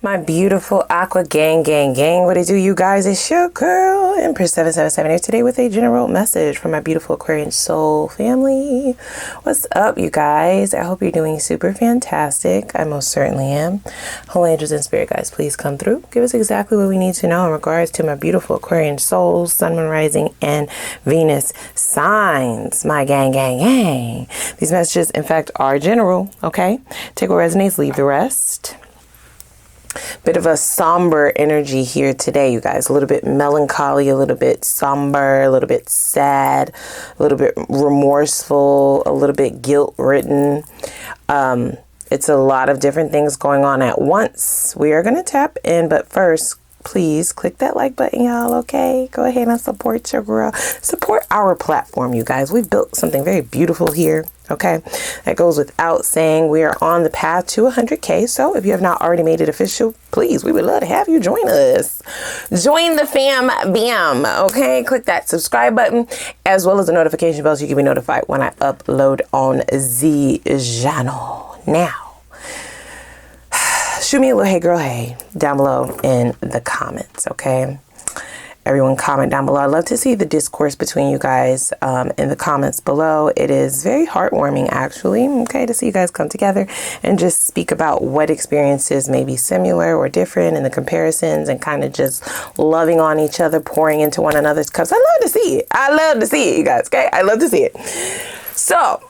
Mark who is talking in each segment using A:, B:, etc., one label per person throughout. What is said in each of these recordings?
A: My beautiful Aqua gang. What it do, you guys? It's your girl, Empress 777 here today with a general message from my beautiful Aquarian soul family. What's up, you guys? I hope you're doing super fantastic. I most certainly am. Holy angels and spirit guys, please come through. Give us exactly what we need to know in regards to my beautiful Aquarian souls, sun, moon, rising, and Venus signs. My gang. These messages, in fact, are general, okay? Take what resonates, leave the rest. Bit of a somber energy here today, you guys. A little bit melancholy, a little bit somber, a little bit sad, a little bit remorseful, a little bit guilt-ridden. It's a lot of different things going on at once. We are going to tap in, but first, please click that like button, y'all, okay? Go ahead and support your girl. Support our platform, you guys. We've built something very beautiful here, okay? That goes without saying. We are on the path to 100K, so if you have not already made it official, please, we would love to have you join us. Join the fam bam, okay? Click that subscribe button, as well as the notification bell so you can be notified when I upload on the channel. Now, shoot me a little hey girl hey down below in the comments, okay? Everyone comment down below. I'd love to see the discourse between you guys in the comments below. It is very heartwarming, actually, okay, to see you guys come together and just speak about what experiences may be similar or different in the comparisons and kind of just loving on each other, pouring into one another's cups. I love to see it. I love to see it, you guys, okay? I love to see it. So,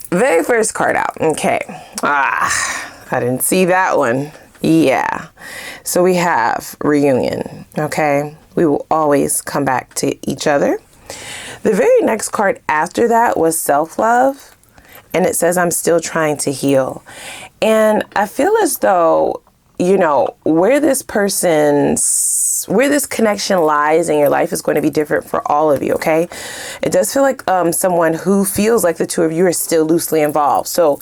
A: very first card out, okay. I didn't see that one. Yeah. So we have reunion, okay? We will always come back to each other. The very next card after that was self-love. And it says, I'm still trying to heal. And I feel as though, you know, where this connection lies in your life is going to be different for all of you, okay? It does feel like someone who feels like the two of you are still loosely involved. So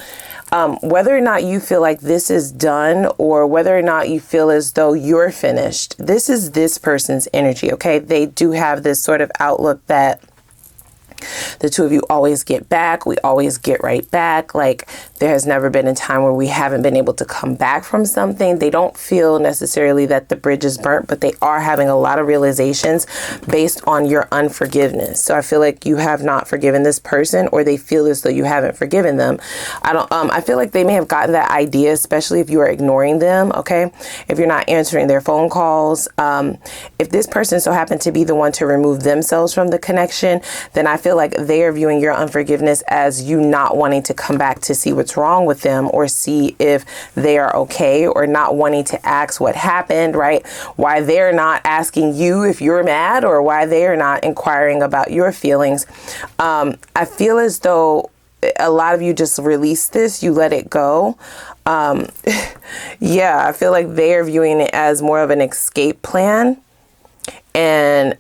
A: whether or not you feel like this is done or whether or not you feel as though you're finished, this is this person's energy, okay? They do have this sort of outlook that the two of you always get back. We always get right back. Like, there has never been a time where we haven't been able to come back from something. They don't feel necessarily that the bridge is burnt, but they are having a lot of realizations based on your unforgiveness. So I feel like you have not forgiven this person, or they feel as though you haven't forgiven them. I feel like they may have gotten that idea, especially if you are ignoring them, okay? If you're not answering their phone calls. If this person so happened to be the one to remove themselves from the connection, then I feel like they are viewing your unforgiveness as you not wanting to come back to see what's wrong with them or see if they are okay, or not wanting to ask what happened, right? Why they're not asking you if you're mad, or why they are not inquiring about your feelings. I feel as though a lot of you just release this, you let it go. Yeah, I feel like they're viewing it as more of an escape plan. And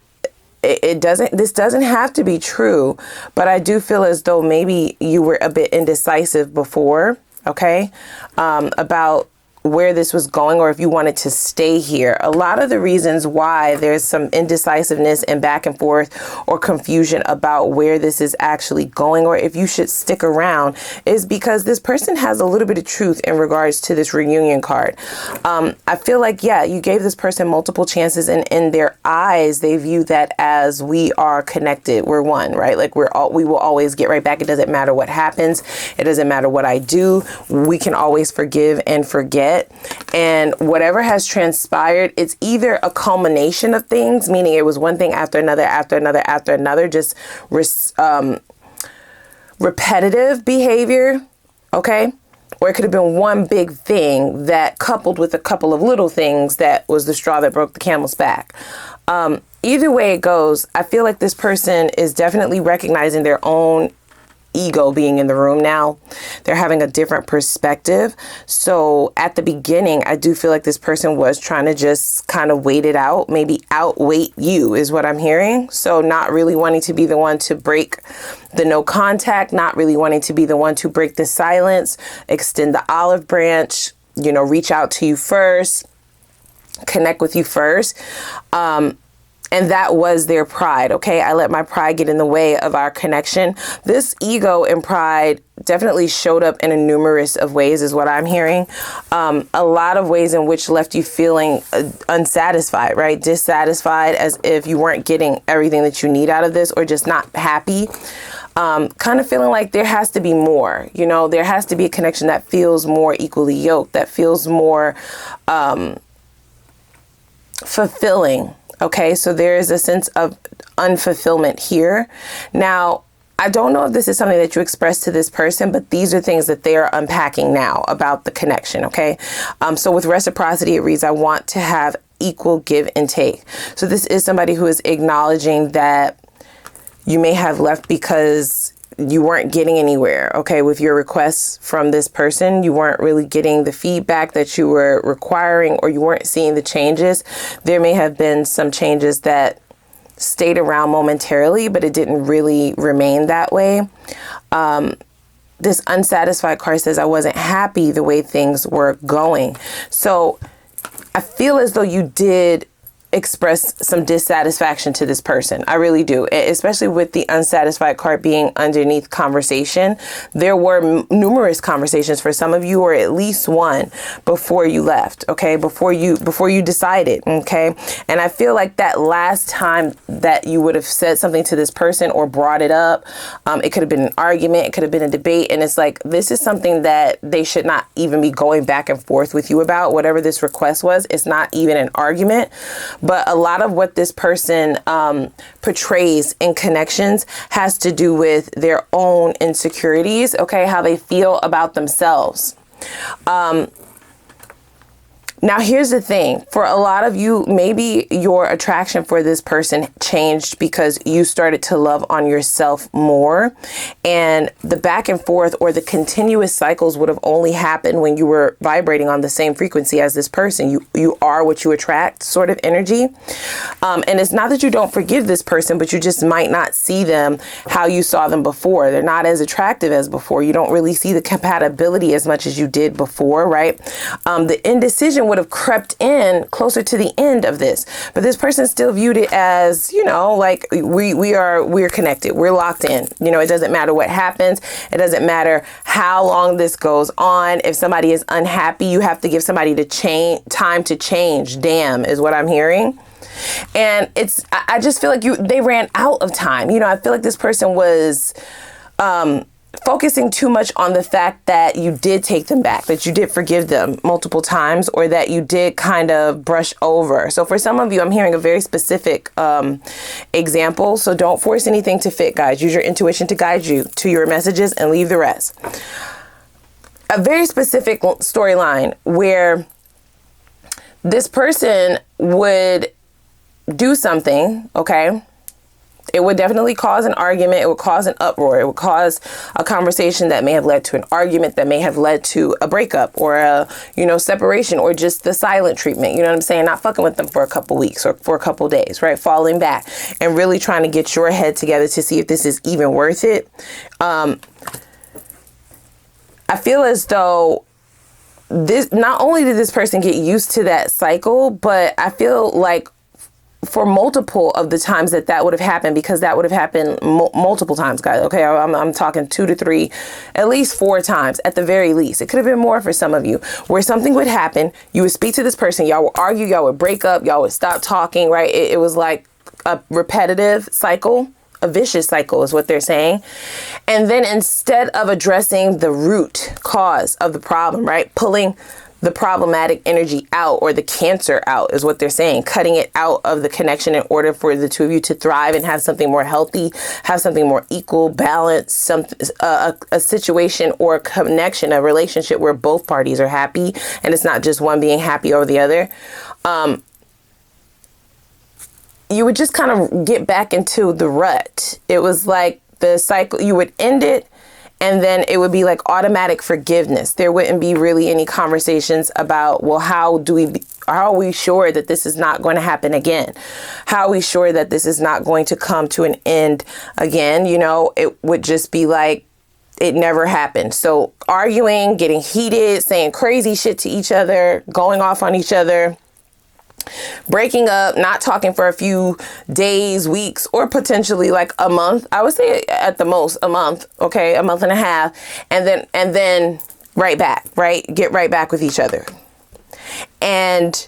A: this doesn't have to be true, but I do feel as though maybe you were a bit indecisive before, okay, about where this was going, or if you wanted to stay here. A lot of the reasons why there's some indecisiveness and back and forth or confusion about where this is actually going, or if you should stick around, is because this person has a little bit of truth in regards to this reunion card. I feel like, yeah, you gave this person multiple chances, and in their eyes, they view that as we are connected. We're one, right? Like we will always get right back. It doesn't matter what happens. It doesn't matter what I do. We can always forgive and forget. And whatever has transpired, it's either a culmination of things, meaning it was one thing after another, just repetitive behavior, okay? Or it could have been one big thing that coupled with a couple of little things that was the straw that broke the camel's back. Either way it goes, I feel like this person is definitely recognizing their own ego being in the room now. They're having a different perspective. So at the beginning, I do feel like this person was trying to just kind of wait it out, maybe outwait you is what I'm hearing. So not really wanting to be the one to break the no contact, not really wanting to be the one to break the silence, extend the olive branch, you know, reach out to you first, connect with you first. And that was their pride. Okay. I let my pride get in the way of our connection. This ego and pride definitely showed up in a numerous of ways is what I'm hearing. A lot of ways in which left you feeling unsatisfied, right? Dissatisfied, as if you weren't getting everything that you need out of this, or just not happy. Kind of feeling like there has to be more, you know, there has to be a connection that feels more equally yoked, that feels more fulfilling. Okay, so there is a sense of unfulfillment here. Now, I don't know if this is something that you expressed to this person, but these are things that they are unpacking now about the connection. Okay, so with reciprocity, it reads, I want to have equal give and take. So this is somebody who is acknowledging that you may have left because you weren't getting anywhere, okay, with your requests from this person. You weren't really getting the feedback that you were requiring, or you weren't seeing the changes. There may have been some changes that stayed around momentarily, but it didn't really remain that way. This unsatisfied card says, I wasn't happy the way things were going. So I feel as though you did express some dissatisfaction to this person. I really do, especially with the unsatisfied card being underneath conversation. There were numerous conversations for some of you, or at least one, before you left, okay, before you decided, okay. And I feel like that last time that you would have said something to this person or brought it up, it could have been an argument, it could have been a debate, and it's like, this is something that they should not even be going back and forth with you about. Whatever this request was, it's not even an argument. But a lot of what this person portrays in connections has to do with their own insecurities, okay, how they feel about themselves. Now, here's the thing. For a lot of you, maybe your attraction for this person changed because you started to love on yourself more. And the back and forth, or the continuous cycles, would have only happened when you were vibrating on the same frequency as this person. You are what you attract, sort of energy. And it's not that you don't forgive this person, but you just might not see them how you saw them before. They're not as attractive as before. You don't really see the compatibility as much as you did before, right? The indecision would have crept in closer to the end of this, but this person still viewed it as, you know, like we're connected, we're locked in. You know, it doesn't matter what happens, it doesn't matter how long this goes on. If somebody is unhappy, you have to give somebody time to change. Damn, is what I'm hearing. And I just feel like they ran out of time. You know, I feel like this person was focusing too much on the fact that you did take them back, that you did forgive them multiple times, or that you did kind of brush over. So for some of you, I'm hearing a very specific example. So don't force anything to fit, guys. Use your intuition to guide you to your messages and leave the rest. A very specific storyline where this person would do something, okay? It would definitely cause an argument. It would cause an uproar. It would cause a conversation that may have led to an argument, that may have led to a breakup, or a, you know, separation, or just the silent treatment. You know what I'm saying? Not fucking with them for a couple weeks or for a couple days, right? Falling back and really trying to get your head together to see if this is even worth it. I feel as though not only did this person get used to that cycle, but I feel like for multiple of the times that would have happened, because that would have happened multiple times, guys. Okay, I'm talking 2 to 3, at least 4 times at the very least. It could have been more for some of you, where something would happen. You would speak to this person, y'all would argue, y'all would break up, y'all would stop talking, right? It was like a repetitive cycle. A vicious cycle is what they're saying. And then instead of addressing the root cause of the problem, right, pulling the problematic energy out, or the cancer out, is what they're saying, cutting it out of the connection in order for the two of you to thrive and have something more healthy, have something more equal, balanced, a situation or a connection, a relationship where both parties are happy and it's not just one being happy over the other. You would just kind of get back into the rut. It was like the cycle, you would end it, and then it would be like automatic forgiveness. There wouldn't be really any conversations about, well, how are we sure that this is not going to happen again? How are we sure that this is not going to come to an end again? You know, it would just be like, it never happened. So arguing, getting heated, saying crazy shit to each other, going off on each other. breaking up, not talking for a few days, weeks, or potentially like a month. I would say at the most a month, okay, a month and a half, and then right back, right? Get right back with each other. And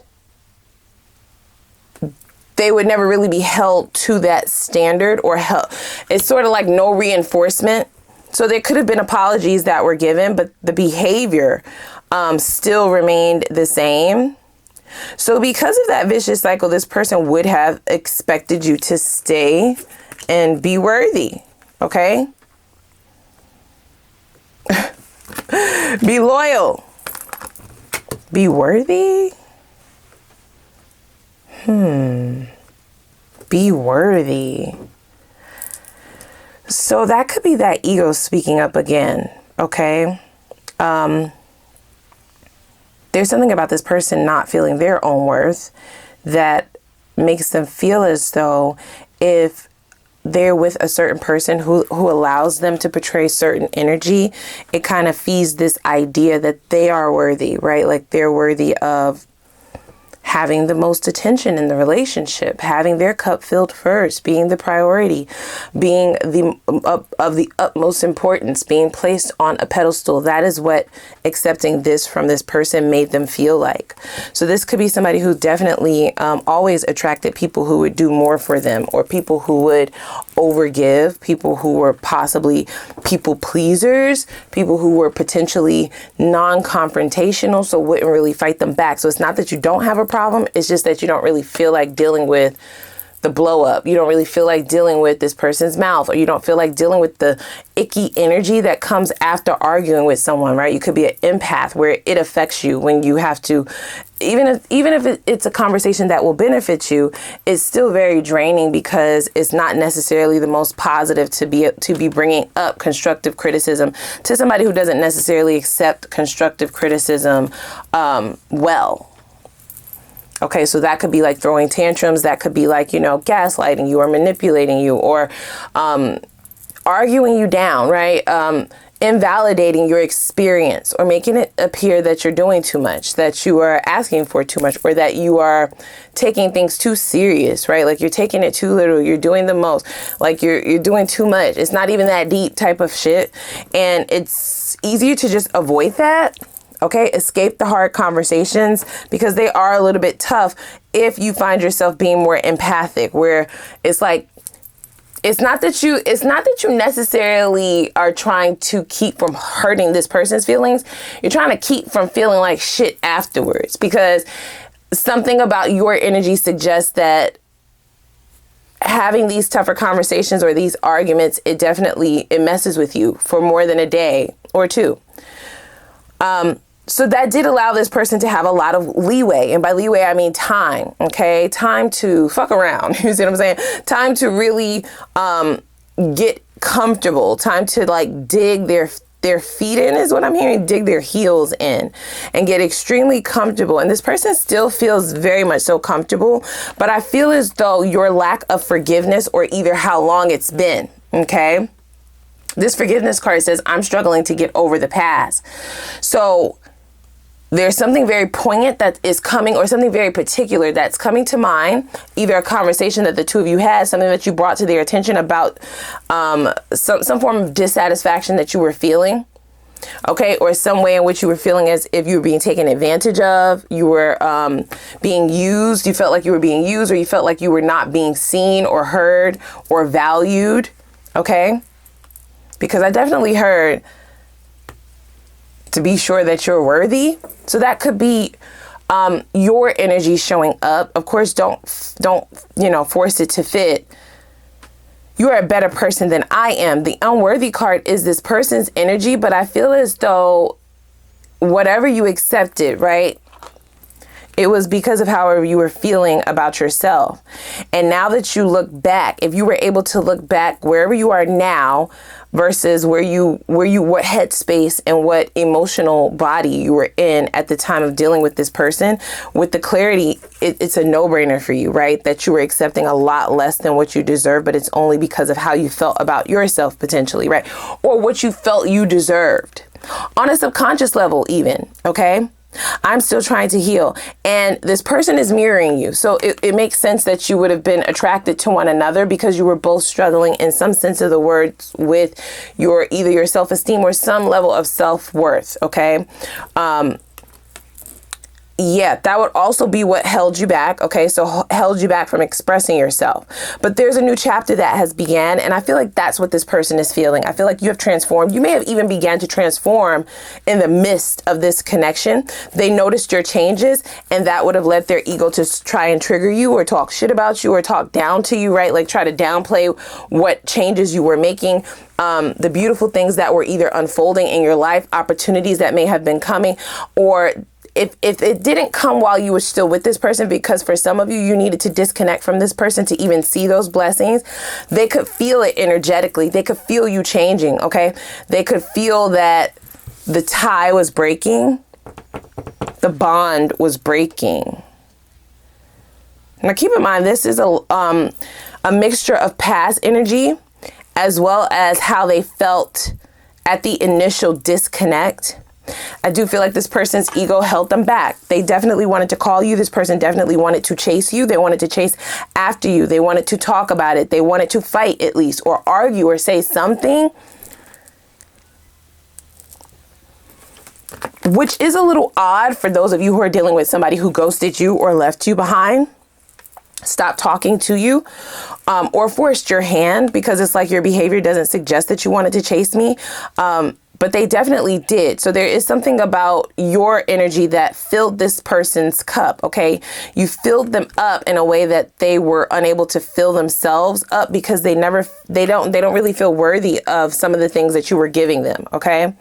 A: they would never really be held to that standard, or held. It's sort of like no reinforcement. So there could have been apologies that were given, but the behavior still remained the same. So because of that vicious cycle, this person would have expected you to stay and be worthy, okay? Be loyal. Be worthy? Be worthy. So that could be that ego speaking up again, okay? There's something about this person not feeling their own worth that makes them feel as though if they're with a certain person who allows them to portray certain energy, it kind of feeds this idea that they are worthy, right? Like they're worthy of having the most attention in the relationship, having their cup filled first, being the priority, being of the utmost importance, being placed on a pedestal. That is what accepting this from this person made them feel like. So this could be somebody who definitely always attracted people who would do more for them, or people who would overgive, people who were possibly people pleasers, people who were potentially non-confrontational, so wouldn't really fight them back. So it's not that you don't have a problem, it's just that you don't really feel like dealing with the blow up. You don't really feel like dealing with this person's mouth, or you don't feel like dealing with the icky energy that comes after arguing with someone, right? You could be an empath where it affects you when you have to, even if it's a conversation that will benefit you, it's still very draining because it's not necessarily the most positive to be bringing up constructive criticism to somebody who doesn't necessarily accept constructive criticism well. Okay, so that could be like throwing tantrums. That could be like, gaslighting you or manipulating you, or arguing you down, right? Invalidating your experience, or making it appear that you're doing too much, that you are asking for too much, or that you are taking things too serious, right? Like you're taking it too little, you're doing the most, like you're doing too much. It's not even that deep type of shit. And it's easier to just avoid that. Okay, escape the hard conversations because they are a little bit tough if you find yourself being more empathic, where it's like, it's not that you necessarily are trying to keep from hurting this person's feelings. You're trying to keep from feeling like shit afterwards, because something about your energy suggests that having these tougher conversations or these arguments, it messes with you for more than a day or two. So that did allow this person to have a lot of leeway. And by leeway, I mean time. Okay. Time to fuck around. You see what I'm saying? Time to really get comfortable. Time to like dig their feet in is what I'm hearing. Dig their heels in and get extremely comfortable. And this person still feels very much so comfortable. But I feel as though your lack of forgiveness, or either how long it's been. Okay. This forgiveness card says, I'm struggling to get over the past. So there's something very poignant that is coming, or something very particular that's coming to mind, either a conversation that the two of you had, something that you brought to their attention about some form of dissatisfaction that you were feeling. Okay, or some way in which you were feeling as if you were being taken advantage of, you were being used, you felt like you were being used, or you felt like you were not being seen or heard or valued. Okay, because I definitely heard to be sure that you're worthy. So that could be your energy showing up. Of course, don't force it to fit. You are a better person than I am. The unworthy card is this person's energy, but I feel as though whatever you accepted, right? It was because of however you were feeling about yourself. And now that you look back, if you were able to look back wherever you are now versus what headspace and what emotional body you were in at the time of dealing with this person, with the clarity, it's a no-brainer for you, right? That you were accepting a lot less than what you deserve, but it's only because of how you felt about yourself potentially, right? Or what you felt you deserved on a subconscious level even, okay? I'm still trying to heal. And this person is mirroring you. So it makes sense that you would have been attracted to one another because you were both struggling in some sense of the words with either your self-esteem or some level of self-worth. Okay. Yeah, that would also be what held you back. Okay, so held you back from expressing yourself. But there's a new chapter that has began, and I feel like that's what this person is feeling. I feel like you have transformed. You may have even began to transform in the midst of this connection. They noticed your changes, and that would have led their ego to try and trigger you or talk shit about you or talk down to you, right? Like try to downplay what changes you were making. The beautiful things that were either unfolding in your life, opportunities that may have been coming, or if it didn't come while you were still with this person, because for some of you, you needed to disconnect from this person to even see those blessings, they could feel it energetically. They could feel you changing, okay? They could feel that the tie was breaking. The bond was breaking. Now, keep in mind, this is a mixture of past energy as well as how they felt at the initial disconnect. I do feel like this person's ego held them back. They definitely wanted to call you. This person definitely wanted to chase you. They wanted to chase after you. They wanted to talk about it. They wanted to fight at least, or argue, or say something, which is a little odd for those of you who are dealing with somebody who ghosted you or left you behind, stopped talking to you, or forced your hand, because it's like your behavior doesn't suggest that you wanted to chase me. But they definitely did. So there is something about your energy that filled this person's cup. Okay. You filled them up in a way that they were unable to fill themselves up because they don't really feel worthy of some of the things that you were giving them. Okay.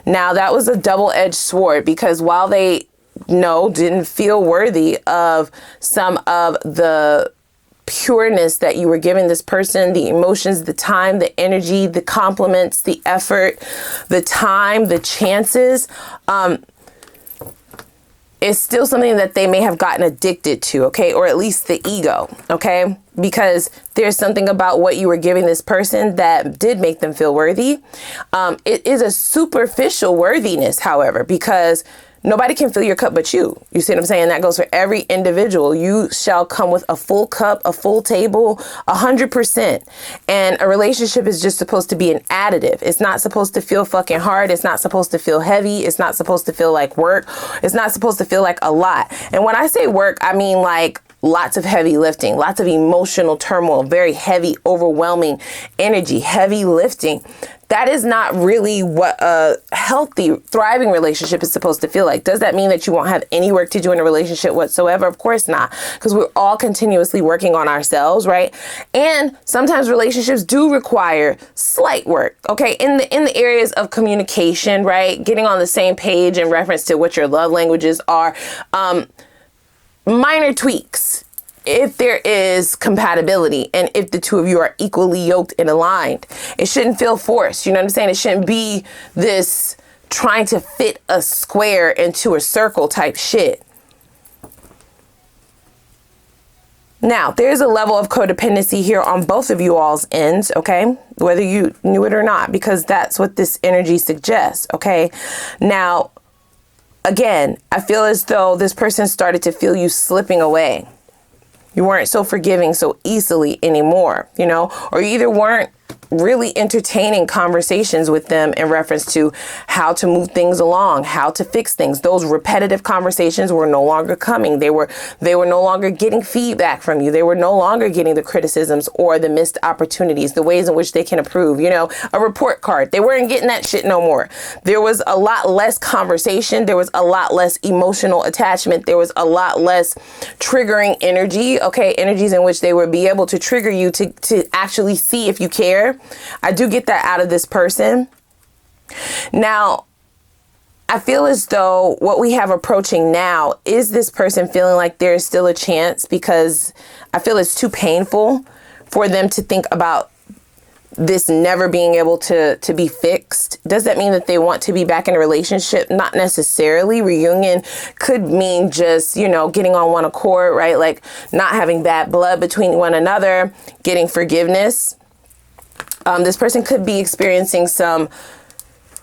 A: Now that was a double-edged sword, because while they didn't feel worthy of some of the pureness that you were giving this person, the emotions, the time, the energy, the compliments, the effort, the time, the chances, is still something that they may have gotten addicted to, okay? Or at least the ego, okay? Because there's something about what you were giving this person that did make them feel worthy. It is a superficial worthiness, however, because nobody can fill your cup but you. You see what I'm saying? That goes for every individual. You shall come with a full cup, a full table, 100%. And a relationship is just supposed to be an additive. It's not supposed to feel fucking hard. It's not supposed to feel heavy. It's not supposed to feel like work. It's not supposed to feel like a lot. And when I say work, I mean like lots of heavy lifting, lots of emotional turmoil, very heavy, overwhelming energy, heavy lifting. That is not really what a healthy, thriving relationship is supposed to feel like. Does that mean that you won't have any work to do in a relationship whatsoever? Of course not, because we're all continuously working on ourselves, right? And sometimes relationships do require slight work, okay? In the areas of communication, right? Getting on the same page in reference to what your love languages are, minor tweaks. If there is compatibility and if the two of you are equally yoked and aligned, it shouldn't feel forced. You know what I'm saying? It shouldn't be this trying to fit a square into a circle type shit. Now, there's a level of codependency here on both of you all's ends, okay? Whether you knew it or not, because that's what this energy suggests, okay? Now, again, I feel as though this person started to feel you slipping away. You weren't so forgiving so easily anymore, or you either weren't really entertaining conversations with them in reference to how to move things along, how to fix things. Those repetitive conversations were no longer coming. They were no longer getting feedback from you. They were no longer getting the criticisms or the missed opportunities, the ways in which they can improve, a report card. They weren't getting that shit no more. There was a lot less conversation. There was a lot less emotional attachment. There was a lot less triggering energy, okay? Energies in which they would be able to trigger you to actually see if you care. I do get that out of this person. Now, I feel as though what we have approaching now is this person feeling like there is still a chance, because I feel it's too painful for them to think about this never being able to be fixed. Does that mean that they want to be back in a relationship? Not necessarily. Reunion could mean just, getting on one accord, right? Like not having bad blood between one another, getting forgiveness. This person could be experiencing some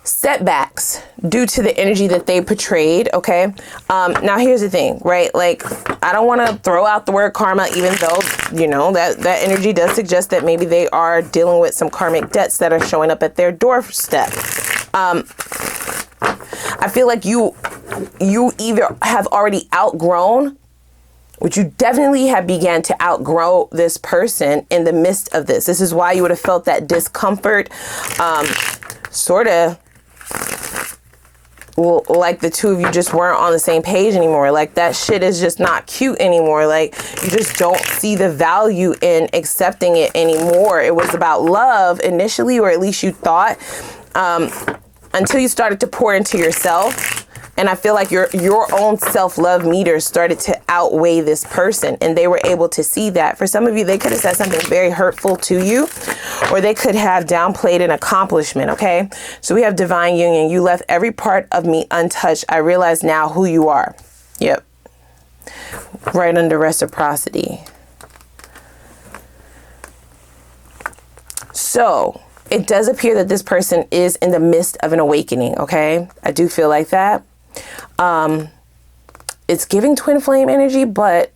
A: setbacks due to the energy that they portrayed. Okay. Now here's the thing, right? Like, I don't want to throw out the word karma, even though, you know, that energy does suggest that maybe they are dealing with some karmic debts that are showing up at their doorstep. I feel like you either have already outgrown, which you definitely have began to outgrow this person in the midst of this. This is why you would have felt that discomfort, sort of like the two of you just weren't on the same page anymore. Like, that shit is just not cute anymore. Like, you just don't see the value in accepting it anymore. It was about love initially, or at least you thought, until you started to pour into yourself. And I feel like your own self-love meter started to outweigh this person, and they were able to see that. For some of you, they could have said something very hurtful to you, or they could have downplayed an accomplishment, okay? So we have divine union. You left every part of me untouched. I realize now who you are. Yep. Right under reciprocity. So it does appear that this person is in the midst of an awakening, okay? I do feel like that. It's giving twin flame energy, but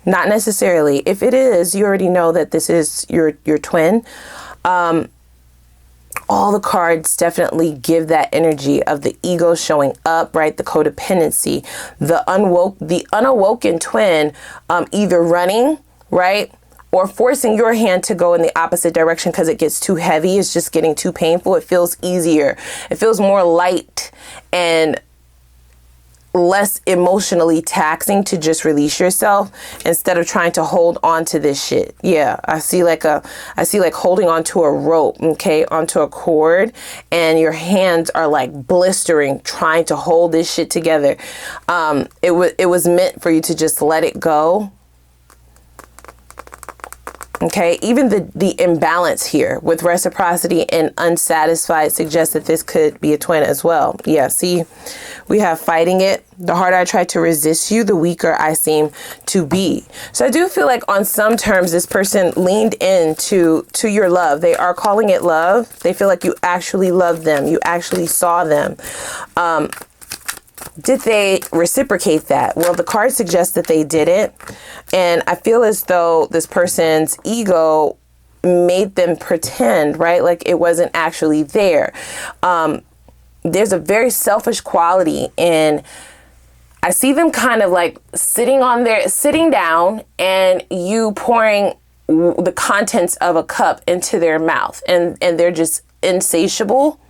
A: not necessarily. If it is, you already know that this is your twin. All the cards definitely give that energy of the ego showing up, right? The codependency, the unawoken twin, either running, right? Or forcing your hand to go in the opposite direction because it gets too heavy. It's just getting too painful. It feels easier. It feels more light and less emotionally taxing to just release yourself instead of trying to hold on to this shit. Yeah, I see like holding onto a rope, okay, onto a cord, and your hands are like blistering trying to hold this shit together. It was meant for you to just let it go. Okay, even the imbalance here with reciprocity and unsatisfied suggests that this could be a twin as well. Yeah, see, we have fighting it. The harder I try to resist you, the weaker I seem to be. So I do feel like on some terms, this person leaned into your love. They are calling it love. They feel like you actually loved them. You actually saw them. Did they reciprocate that? Well, the card suggests that they didn't. And I feel as though this person's ego made them pretend, right? Like it wasn't actually there. There's a very selfish quality in, I see them kind of like sitting down and you pouring the contents of a cup into their mouth, and they're just insatiable.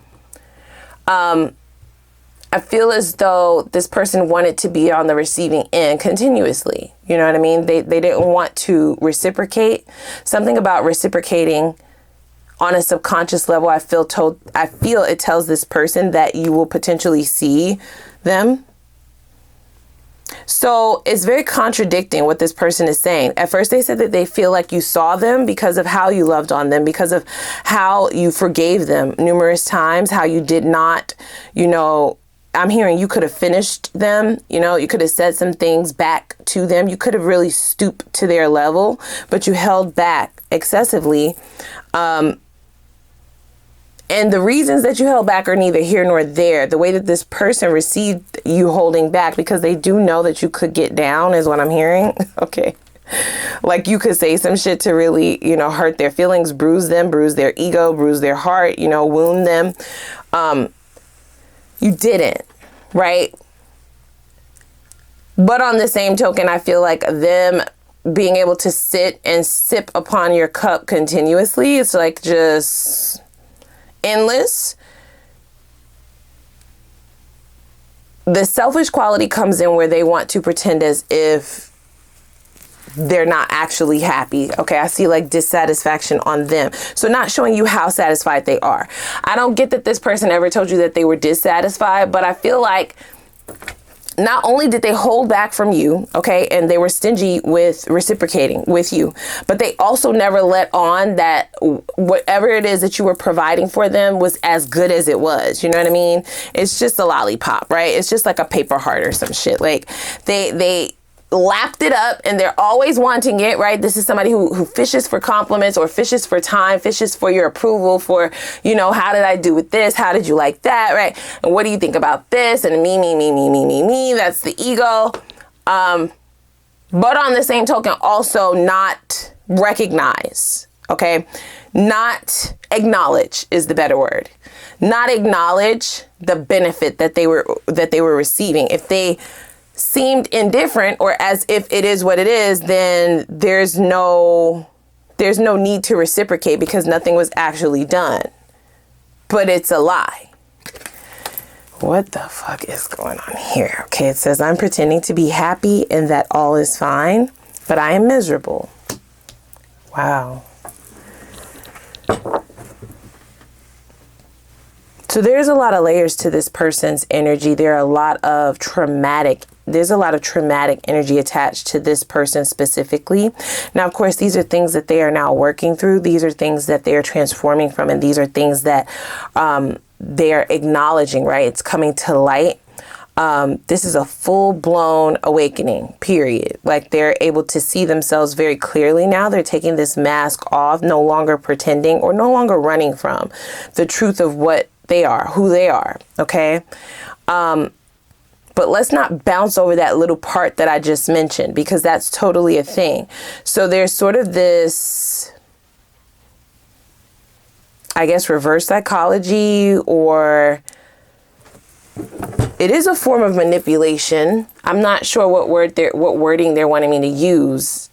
A: I feel as though this person wanted to be on the receiving end continuously. You know what I mean? They didn't want to reciprocate. Something about reciprocating on a subconscious level, I feel it tells this person that you will potentially see them. So it's very contradicting what this person is saying. At first they said that they feel like you saw them because of how you loved on them, because of how you forgave them numerous times, how you did not, you know, I'm hearing you could have finished them, you know, you could have said some things back to them. You could have really stooped to their level, but you held back excessively. And the reasons that you held back are neither here nor there. The way that this person received you holding back, because they do know that you could get down, is what I'm hearing. Okay. Like you could say some shit to really, you know, hurt their feelings, bruise them, bruise their ego, bruise their heart, you know, wound them. You didn't, right? But on the same token, I feel like them being able to sit and sip upon your cup continuously, it's like just endless. The selfish quality comes in where they want to pretend as if they're not actually happy. Okay, I see like dissatisfaction on them. So not showing you how satisfied they are. I don't get that this person ever told you that they were dissatisfied, but I feel like not only did they hold back from you, okay, and they were stingy with reciprocating with you, but they also never let on that whatever it is that you were providing for them was as good as it was. You know what I mean? It's just a lollipop, right? It's just like a paper heart or some shit. Like they lapped it up and they're always wanting it, right? This is somebody who fishes for compliments or fishes for time, fishes for your approval, for, you know, how did I do with this? How did you like that, right? And what do you think about this? And me, that's the ego. But on the same token, also not recognize, okay? Not acknowledge is the better word. Not acknowledge the benefit that they were receiving. If they seemed indifferent or as if it is what it is, then there's no need to reciprocate because nothing was actually done. But it's a lie. What the fuck is going on here? Okay, it says, I'm pretending to be happy and that all is fine, but I am miserable. Wow. So there's a lot of layers to this person's energy. There's a lot of traumatic energy attached to this person specifically. Now, of course, these are things that they are now working through. These are things that they are transforming from, and these are things that they're acknowledging, right? It's coming to light. This is a full-blown awakening, period. Like, they're able to see themselves very clearly now. They're taking this mask off, no longer pretending or no longer running from the truth of what they are, who they are, okay? But let's not bounce over that little part that I just mentioned, because that's totally a thing. So there's sort of this, I guess, reverse psychology, or it is a form of manipulation. I'm not sure what wording they're wanting me to use.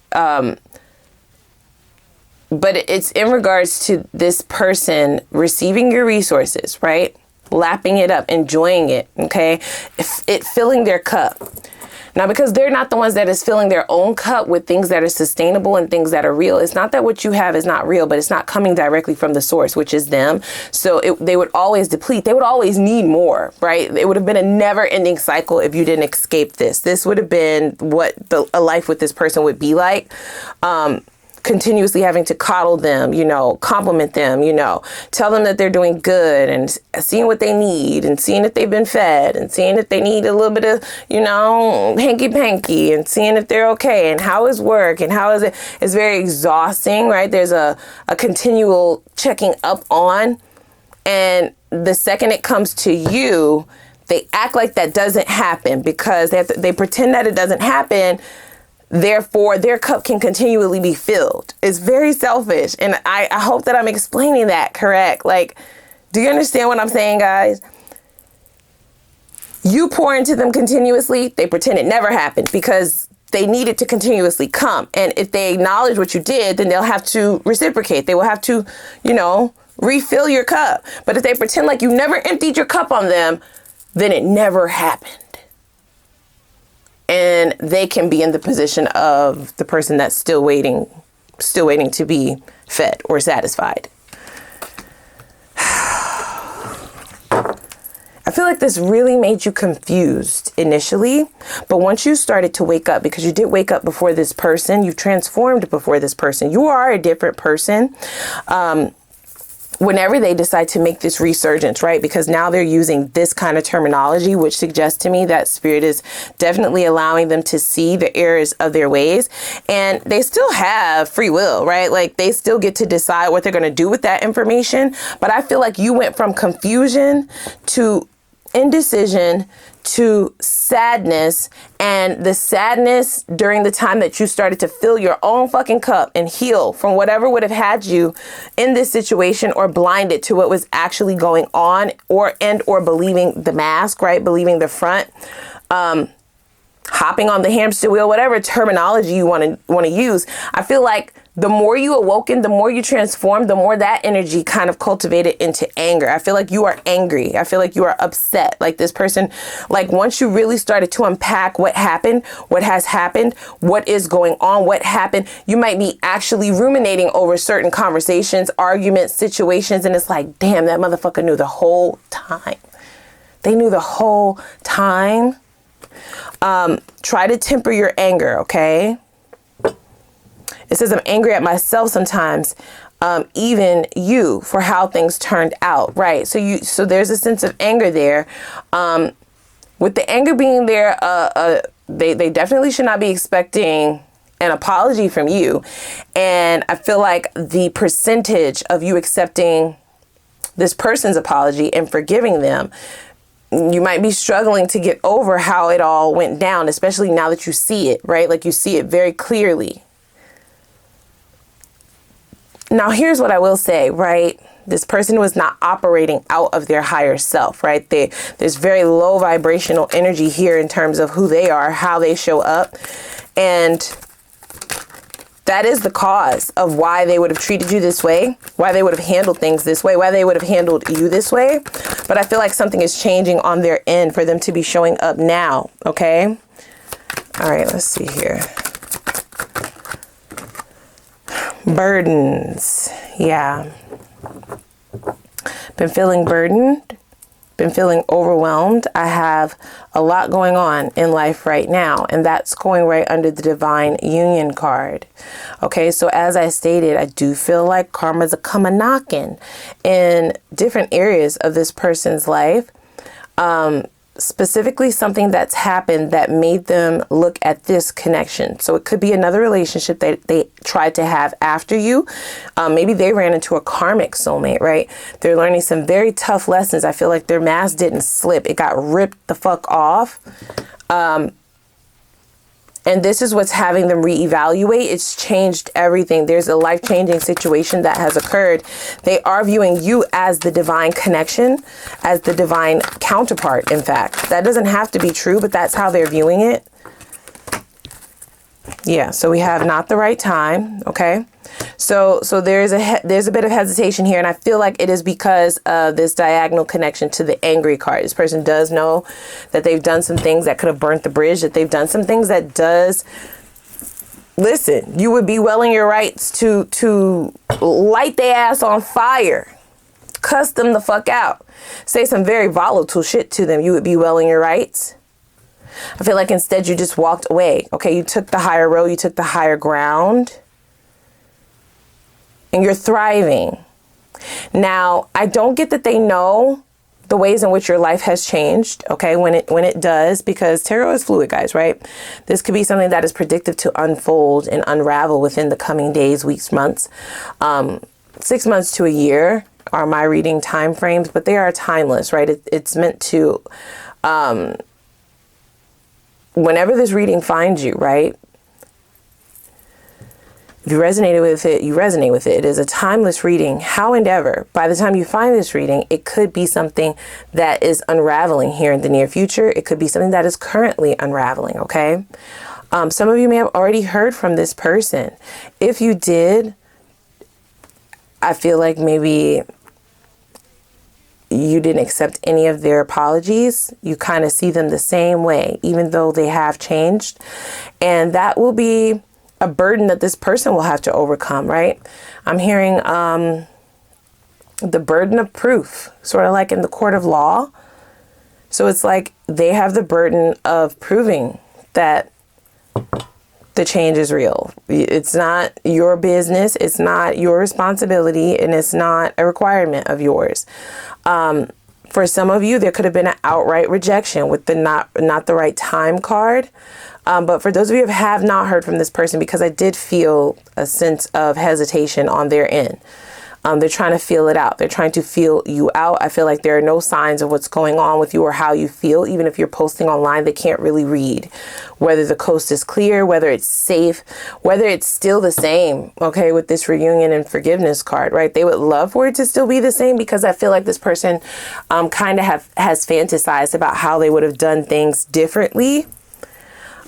A: But it's in regards to this person receiving your resources, right? Lapping it up, enjoying it, okay? It filling their cup. Now, because they're not the ones that is filling their own cup with things that are sustainable and things that are real. It's not that what you have is not real, but it's not coming directly from the source, which is them. So they would always deplete. They would always need more, right? It would have been a never ending cycle if you didn't escape this. This would have been what a life with this person would be like. Continuously having to coddle them, you know, compliment them, you know, tell them that they're doing good and seeing what they need and seeing if they've been fed and seeing if they need a little bit of, you know, hanky-panky and seeing if they're okay and how is work and how is it. It's very exhausting, right? There's a continual checking up on, and the second it comes to you, they act like that doesn't happen because they pretend that it doesn't happen. Therefore, their cup can continually be filled. It's very selfish. And I hope that I'm explaining that correct. Like, do you understand what I'm saying, guys? You pour into them continuously. They pretend it never happened because they need it to continuously come. And if they acknowledge what you did, then they'll have to reciprocate. They will have to, you know, refill your cup. But if they pretend like you never emptied your cup on them, then it never happened. And they can be in the position of the person that's still waiting to be fed or satisfied. I feel like this really made you confused initially, but once you started to wake up, because you did wake up before this person, you transformed before this person, you are a different person. Whenever they decide to make this resurgence, right? Because now they're using this kind of terminology, which suggests to me that spirit is definitely allowing them to see the errors of their ways. And they still have free will, right? Like, they still get to decide what they're going to do with that information. But I feel like you went from confusion to indecision to sadness, and the sadness during the time that you started to fill your own fucking cup and heal from whatever would have had you in this situation or blinded to what was actually going on, or believing the mask, right? Believing the front, hopping on the hamster wheel, whatever terminology you want to use. I feel like the more you awoken, the more you transformed, the more that energy kind of cultivated into anger. I feel like you are angry. I feel like you are upset. Like, this person, like, once you really started to unpack what happened, what has happened, what is going on, what happened, you might be actually ruminating over certain conversations, arguments, situations. And it's like, damn, that motherfucker knew the whole time. They knew the whole time. Try to temper your anger, okay? It says, I'm angry at myself sometimes, even you, for how things turned out, right? So there's a sense of anger there. With the anger being there, they definitely should not be expecting an apology from you. And I feel like the percentage of you accepting this person's apology and forgiving them, you might be struggling to get over how it all went down, especially now that you see it, right? Like you see it very clearly. Now, here's what I will say, right? This person was not operating out of their higher self, right? There's very low vibrational energy here in terms of who they are, how they show up. And that is the cause of why they would have treated you this way, why they would have handled things this way, why they would have handled you this way. But I feel like something is changing on their end for them to be showing up now, okay? All right, let's see here. Burdens. Yeah. Been feeling burdened. Been feeling overwhelmed. I have a lot going on in life right now, and that's going right under the Divine Union card. Okay, so as I stated, I do feel like karma's a come knocking in different areas of this person's life. Specifically something that's happened that made them look at this connection. So it could be another relationship that they tried to have after you. Maybe they ran into a karmic soulmate, right? They're learning some very tough lessons. I feel like their mask didn't slip. It got ripped the fuck off. And this is what's having them reevaluate. It's changed everything. There's a life-changing situation that has occurred. They are viewing you as the divine connection, as the divine counterpart, in fact. That doesn't have to be true, but that's how they're viewing it. Yeah, so we have not the right time, okay? So there's a bit of hesitation here, and I feel like it is because of this diagonal connection to the angry card. This person does know that they've done some things that could have burnt the bridge, that they've done some things that does... Listen, you would be well in your rights to light their ass on fire. Cuss them the fuck out. Say some very volatile shit to them. You would be well in your rights. I feel like instead you just walked away. Okay, you took the higher road, you took the higher ground, and you're thriving. Now, I don't get that they know the ways in which your life has changed, okay, when it does, because tarot is fluid, guys, right? This could be something that is predictive to unfold and unravel within the coming days, weeks, months. 6 months to a year are my reading time frames, but they are timeless, right? It's meant to... whenever this reading finds you, right? If you resonated with it, you resonate with it. It is a timeless reading. How and ever, by the time you find this reading, it could be something that is unraveling here in the near future. It could be something that is currently unraveling, okay? Some of you may have already heard from this person. If you did, I feel like maybe you didn't accept any of their apologies. You kind of see them the same way, even though they have changed. And that will be a burden that this person will have to overcome, right? I'm hearing the burden of proof, sort of like in the court of law. So it's like they have the burden of proving that the change is real. It's not your business. It's not your responsibility, and it's not a requirement of yours. For some of you, there could have been an outright rejection with the not the right time card. But for those of you who have not heard from this person, because I did feel a sense of hesitation on their end. They're trying to feel it out. They're trying to feel you out. I feel like there are no signs of what's going on with you or how you feel. Even if you're posting online, they can't really read whether the coast is clear, whether it's safe, whether it's still the same, okay, with this reunion and forgiveness card, right? They would love for it to still be the same, because I feel like this person kind of has fantasized about how they would have done things differently.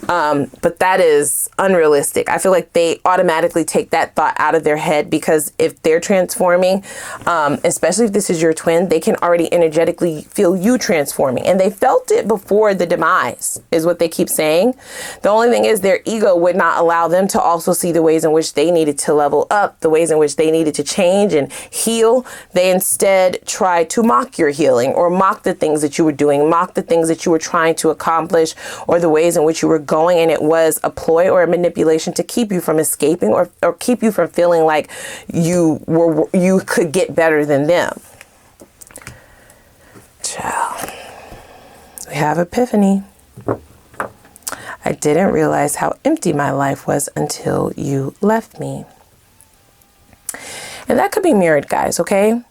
A: But that is unrealistic. I feel like they automatically take that thought out of their head, because if they're transforming, especially if this is your twin, they can already energetically feel you transforming. And they felt it before the demise, is what they keep saying. The only thing is their ego would not allow them to also see the ways in which they needed to level up, the ways in which they needed to change and heal. They instead tried to mock your healing, or mock the things that you were doing, mock the things that you were trying to accomplish, or the ways in which you were going, and it was a ploy or a manipulation to keep you from escaping, or keep you from feeling like you could get better than them. Ciao. We have epiphany. I didn't realize how empty my life was until you left me. And that could be mirrored, guys, okay?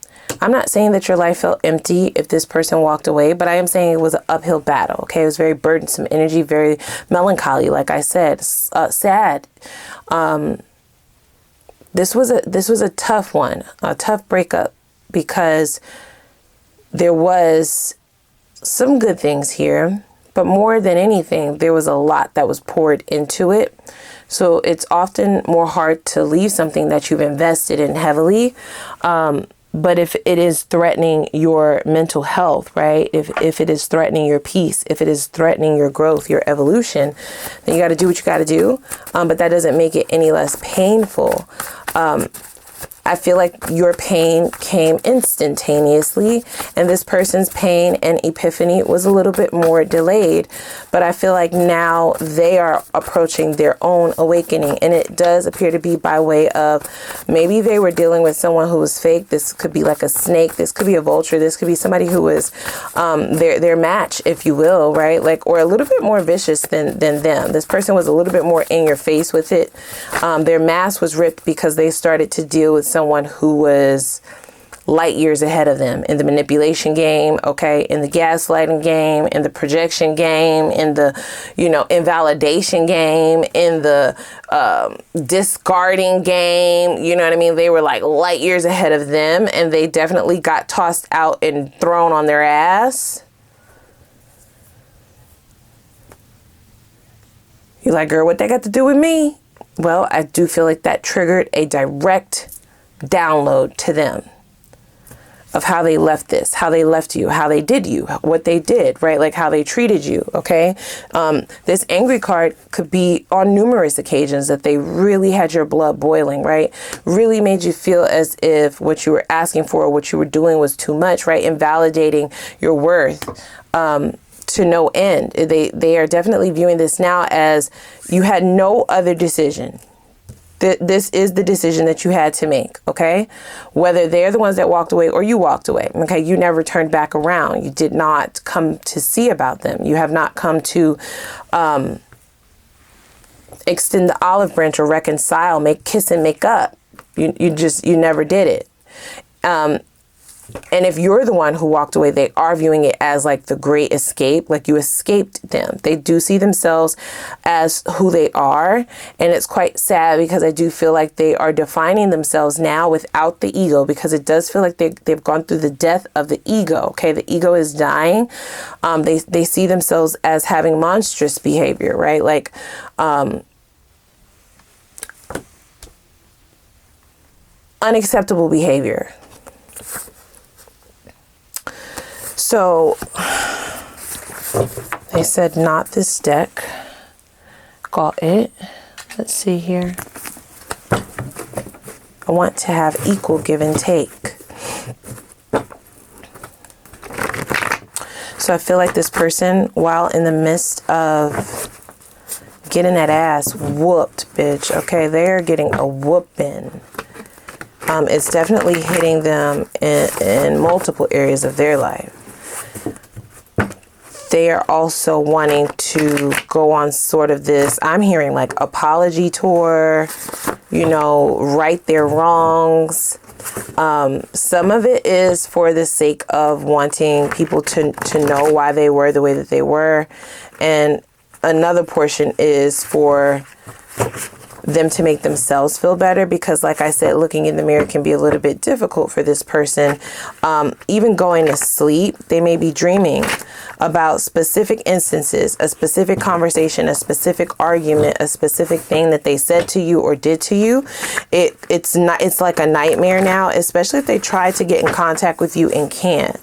A: I'm not saying that your life felt empty if this person walked away, but I am saying it was an uphill battle, okay? It was very burdensome energy, very melancholy, like I said, sad. This was a tough one, a tough breakup, because there was some good things here, but more than anything, there was a lot that was poured into it. So it's often more hard to leave something that you've invested in heavily. But if it is threatening your mental health, right? If it is threatening your peace, if it is threatening your growth, your evolution, then you got to do what you got to do. But that doesn't make it any less painful. I feel like your pain came instantaneously, and this person's pain and epiphany was a little bit more delayed. But I feel like now they are approaching their own awakening, and it does appear to be by way of maybe they were dealing with someone who was fake. This could be like a snake. This could be a vulture. This could be somebody who was their match, if you will, right? Like, or a little bit more vicious than them. This person was a little bit more in your face with it. Their mask was ripped because they started to deal with someone who was light years ahead of them in the manipulation game, okay, in the gaslighting game, in the projection game, in the, invalidation game, in the discarding game, you know what I mean? They were like light years ahead of them, and they definitely got tossed out and thrown on their ass. You're like, girl, what that got to do with me? Well, I do feel like that triggered a direct download to them of how they left this, how they left you, how they did you, what they did, right? Like how they treated you, okay? This angry card could be on numerous occasions that they really had your blood boiling, right? Really made you feel as if what you were asking for or what you were doing was too much, right? Invalidating your worth to no end. They are definitely viewing this now as you had no other decision. This is the decision that you had to make, okay? Whether they're the ones that walked away or you walked away, okay? You never turned back around. You did not come to see about them. You have not come to extend the olive branch or reconcile, kiss and make up. You never did it. And if you're the one who walked away, they are viewing it as like the great escape, like you escaped them. They do see themselves as who they are. And it's quite sad because I do feel like they are defining themselves now without the ego, because it does feel like they've gone through the death of the ego. Okay, the ego is dying. They see themselves as having monstrous behavior, right? Like, unacceptable behavior. So they said, not this deck. Got it. Let's see here. I want to have equal give and take. So I feel like this person, while in the midst of getting that ass whooped, bitch, okay, they're getting a whooping. It's definitely hitting them in multiple areas of their life. They are also wanting to go on sort of this, I'm hearing like apology tour, right their wrongs. Some of it is for the sake of wanting people to know why they were the way that they were. And another portion is for them to make themselves feel better, because like I said, looking in the mirror can be a little bit difficult for this person. Even going to sleep, they may be dreaming about specific instances, a specific conversation, a specific argument, a specific thing that they said to you or did to you. It's like a nightmare now, especially if they try to get in contact with you and can't.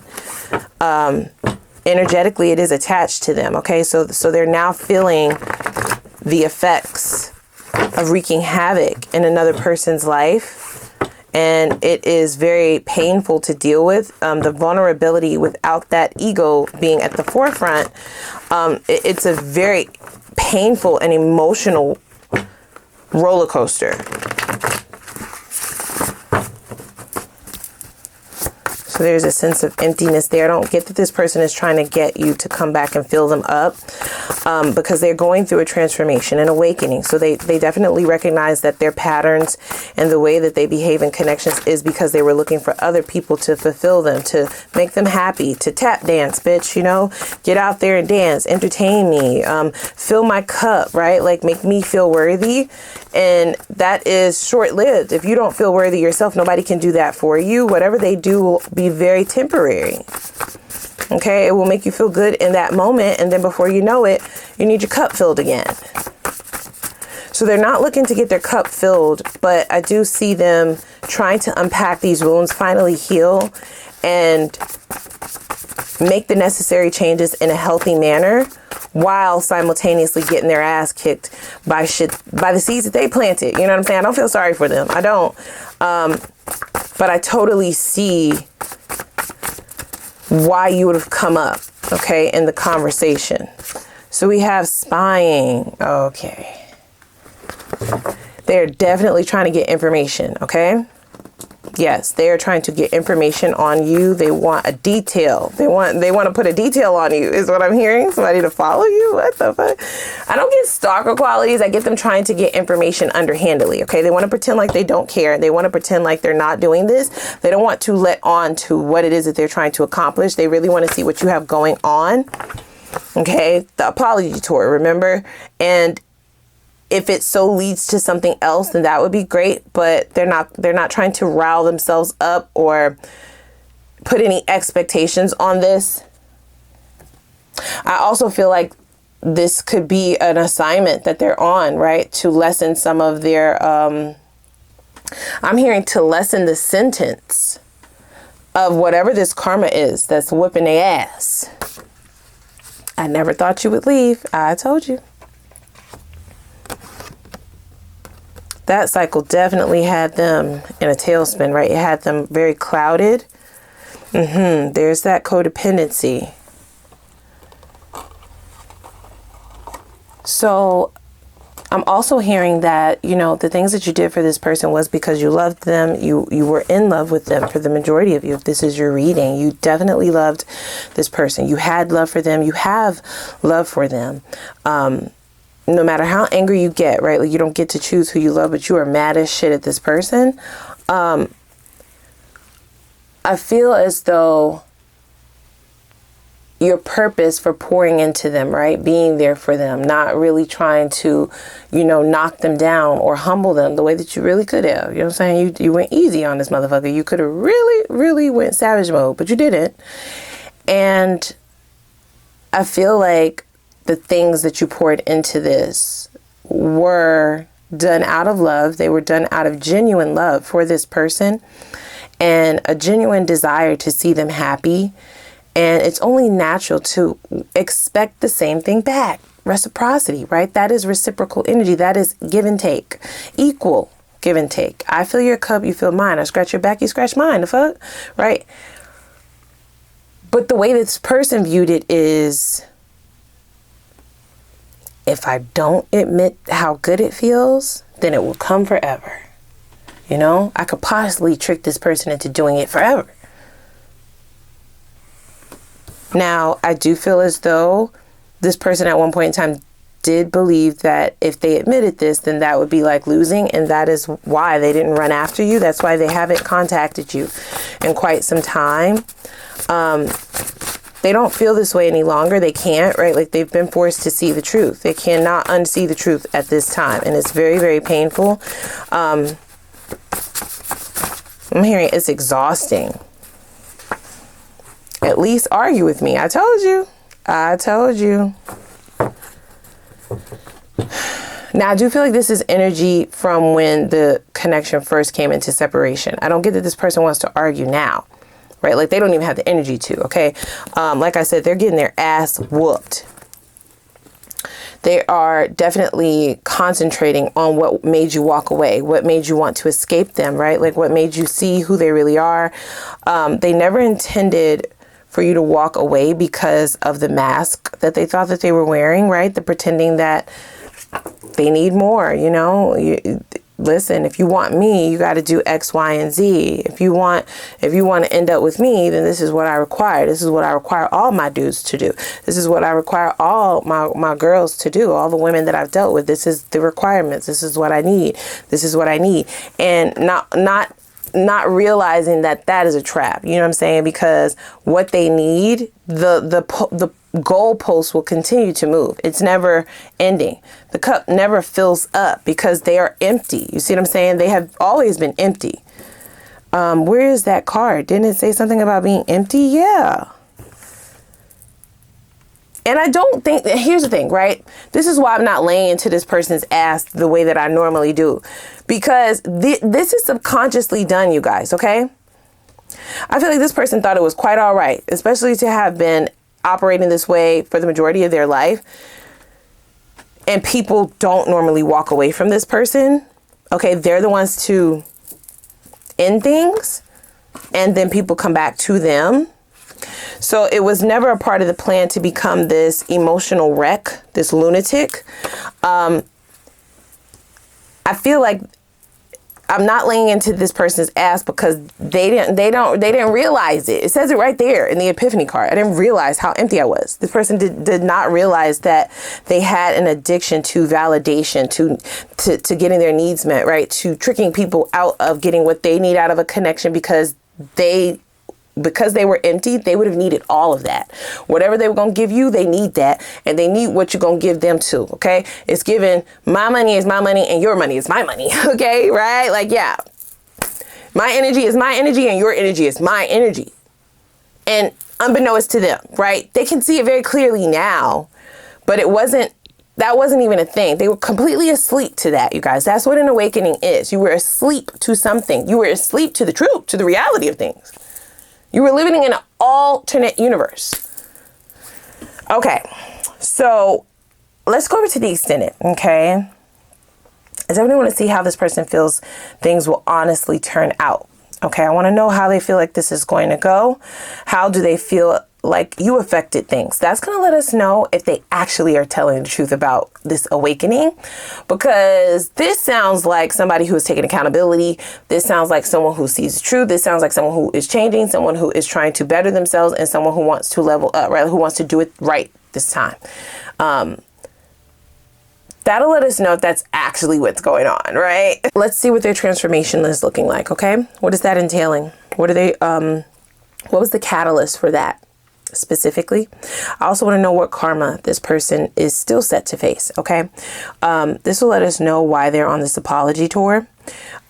A: Energetically, it is attached to them. Okay, so they're now feeling the effects of wreaking havoc in another person's life, and it is very painful to deal with. The vulnerability without that ego being at the forefront, it's a very painful and emotional roller coaster. So So there's a sense of emptiness there. I don't get that this person is trying to get you to come back and fill them up, because they're going through a transformation and awakening. So they definitely recognize that their patterns and the way that they behave in connections is because they were looking for other people to fulfill them, to make them happy, to tap dance, bitch, you know, get out there and dance, entertain me, fill my cup, right? Like make me feel worthy. And that is short-lived. If you don't feel worthy yourself, nobody can do that for you. Whatever they do will be very temporary. Okay, it will make you feel good in that moment, and then before you know it, you need your cup filled again. So they're not looking to get their cup filled, but I do see them trying to unpack these wounds, finally heal, and make the necessary changes in a healthy manner, while simultaneously getting their ass kicked by the seeds that they planted. You know what I'm saying? I don't feel sorry for them. I don't. But I totally see why you would have come up, okay, in the conversation. So we have spying. Okay. They're definitely trying to get information, okay? Yes, they are trying to get information on you. They want a detail. They want to put a detail on you, is what I'm hearing. Somebody to follow you. What the fuck? I don't get stalker qualities. I get them trying to get information underhandedly. Okay, they want to pretend like they don't care. They want to pretend like they're not doing this. They don't want to let on to what it is that they're trying to accomplish. They really want to see what you have going on. Okay, the apology tour, remember? And if it so leads to something else, then that would be great, but they're not trying to rile themselves up or put any expectations on this. I also feel like this could be an assignment that they're on, right? To lessen some of their, I'm hearing to lessen the sentence of whatever this karma is that's whipping their ass. I never thought you would leave. I told you. That cycle definitely had them in a tailspin, right? It had them very clouded. There's that codependency. So I'm also hearing that, you know, the things that you did for this person was because you loved them. You were in love with them for the majority of you. If this is your reading, you definitely loved this person. You had love for them. You have love for them. No matter how angry you get, right? Like you don't get to choose who you love, but you are mad as shit at this person. I feel as though your purpose for pouring into them, right? Being there for them, not really trying to, you know, knock them down or humble them the way that you really could have. You know what I'm saying? You went easy on this motherfucker. You could have really, really went savage mode, but you didn't. And I feel like the things that you poured into this were done out of love. They were done out of genuine love for this person and a genuine desire to see them happy. And it's only natural to expect the same thing back. Reciprocity, right? That is reciprocal energy. That is give and take. Equal give and take. I fill your cup, you fill mine. I scratch your back, you scratch mine. The fuck? Right? But the way this person viewed it is, if I don't admit how good it feels, then it will come forever. You know, I could possibly trick this person into doing it forever. Now, I do feel as though this person at one point in time did believe that if they admitted this, then that would be like losing. And that is why they didn't run after you. That's why they haven't contacted you in quite some time. They don't feel this way any longer. They can't, right? Like they've been forced to see the truth. They cannot unsee the truth at this time. And it's very, very painful. I'm hearing it's exhausting. At least argue with me. I told you. I told you. Now, I do feel like this is energy from when the connection first came into separation. I don't get that this person wants to argue now. Right? Like they don't even have the energy to, okay? Like I said, they're getting their ass whooped. They are definitely concentrating on what made you walk away, what made you want to escape them, right? Like what made you see who they really are. They never intended for you to walk away because of the mask that they thought that they were wearing, right? The pretending that they need more, you know? listen, if you want me, you got to do X, Y, and Z. If you want to end up with me, then this is what I require. This is what I require all my dudes to do. This is what I require all my girls to do. All the women that I've dealt with. This is the requirements. This is what I need. This is what I need. And not realizing that that is a trap. You know what I'm saying? Because what they need, the goalposts will continue to move. It's never ending. The cup never fills up because they are empty. You see what I'm saying? They have always been empty. Where is that card? Didn't it say something about being empty? Yeah. And I don't think that, here's the thing, right? This is why I'm not laying into this person's ass the way that I normally do, because this is subconsciously done, you guys. Okay. I feel like this person thought it was quite all right, especially to have been operating this way for the majority of their life. And people don't normally walk away from this person. Okay. They're the ones to end things, and then people come back to them. So it was never a part of the plan to become this emotional wreck, this lunatic. I feel like I'm not laying into this person's ass because they didn't realize it. It says it right there in the epiphany card. I didn't realize how empty I was. This person did not realize that they had an addiction to validation, to getting their needs met, right? To tricking people out of getting what they need out of a connection because they were empty. They would have needed all of that. Whatever they were going to give you, they need that. And they need what you're going to give them too. Okay. It's given, my money is my money and your money is my money. Okay. Right. Like, yeah, my energy is my energy and your energy is my energy. And unbeknownst to them, right? They can see it very clearly now, but that wasn't even a thing. They were completely asleep to that, you guys. That's what an awakening is. You were asleep to something. You were asleep to the truth, to the reality of things. You were living in an alternate universe. Okay, so let's go over to the extended, okay? I definitely want to see how this person feels things will honestly turn out. Okay, I want to know how they feel like this is going to go. How do they feel like you affected things? That's going to let us know if they actually are telling the truth about this awakening, because this sounds like somebody who is taking accountability. This sounds like someone who sees the truth. This sounds like someone who is changing, someone who is trying to better themselves, and someone who wants to level up, right? Who wants to do it right this time. That'll let us know if that's actually what's going on, right? Let's see what their transformation is looking like. Okay. What is that entailing? What are they, what was the catalyst for that specifically? I also want to know what karma this person is still set to face. Okay. This will let us know why they're on this apology tour.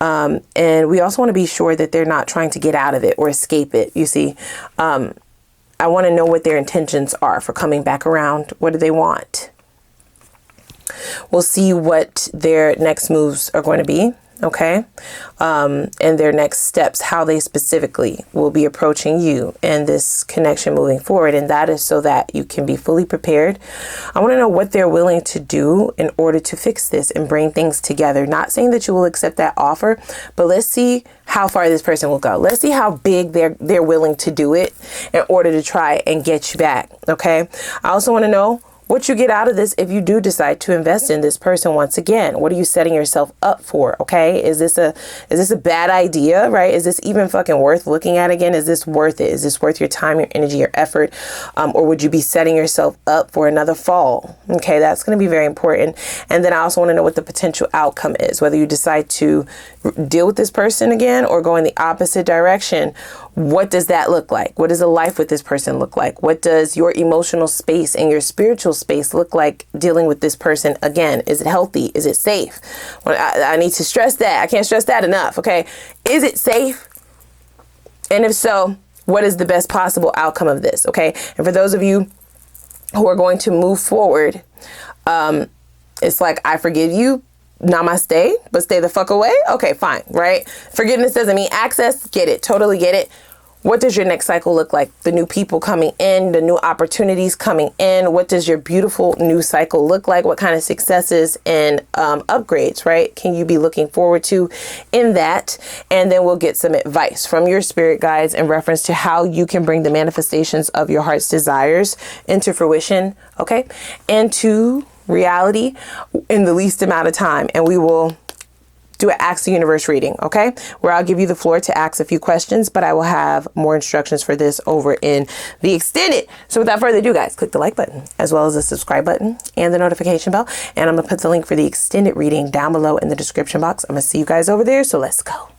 A: And we also want to be sure that they're not trying to get out of it or escape it. You see, I want to know what their intentions are for coming back around. What do they want? We'll see what their next moves are going to be. Okay. And their next steps, how they specifically will be approaching you and this connection moving forward. And that is so that you can be fully prepared. I want to know what they're willing to do in order to fix this and bring things together. Not saying that you will accept that offer, but let's see how far this person will go. Let's see how big they're willing to do it in order to try and get you back. Okay. I also want to know what you get out of this if you do decide to invest in this person once again. What are you setting yourself up for? Okay. Is this a bad idea, right? Is this even fucking worth looking at again? Is this worth it? Is this worth your time, your energy, your effort? Or would you be setting yourself up for another fall? Okay. That's going to be very important. And then I also want to know what the potential outcome is, whether you decide to deal with this person again or go in the opposite direction. What does that look like? What does a life with this person look like? What does your emotional space and your spiritual space look like dealing with this person again? Is it healthy? Is it safe? Well, I need to stress that. I can't stress that enough. Okay. Is it safe? And if so, what is the best possible outcome of this? Okay. And for those of you who are going to move forward, it's like, I forgive you. Namaste, but stay the fuck away. Okay, fine, right? Forgiveness doesn't mean access. Get it. Totally get it. What does your next cycle look like? The new people coming in, the new opportunities coming in. What does your beautiful new cycle look like? What kind of successes and upgrades, right, can you be looking forward to in that? And then we'll get some advice from your spirit guides in reference to how you can bring the manifestations of your heart's desires into fruition, okay, into reality in the least amount of time. And we will do an Ask the Universe reading, okay? Where I'll give you the floor to ask a few questions, but I will have more instructions for this over in the extended. So without further ado, guys, click the like button as well as the subscribe button and the notification bell. And I'm going to put the link for the extended reading down below in the description box. I'm going to see you guys over there. So let's go.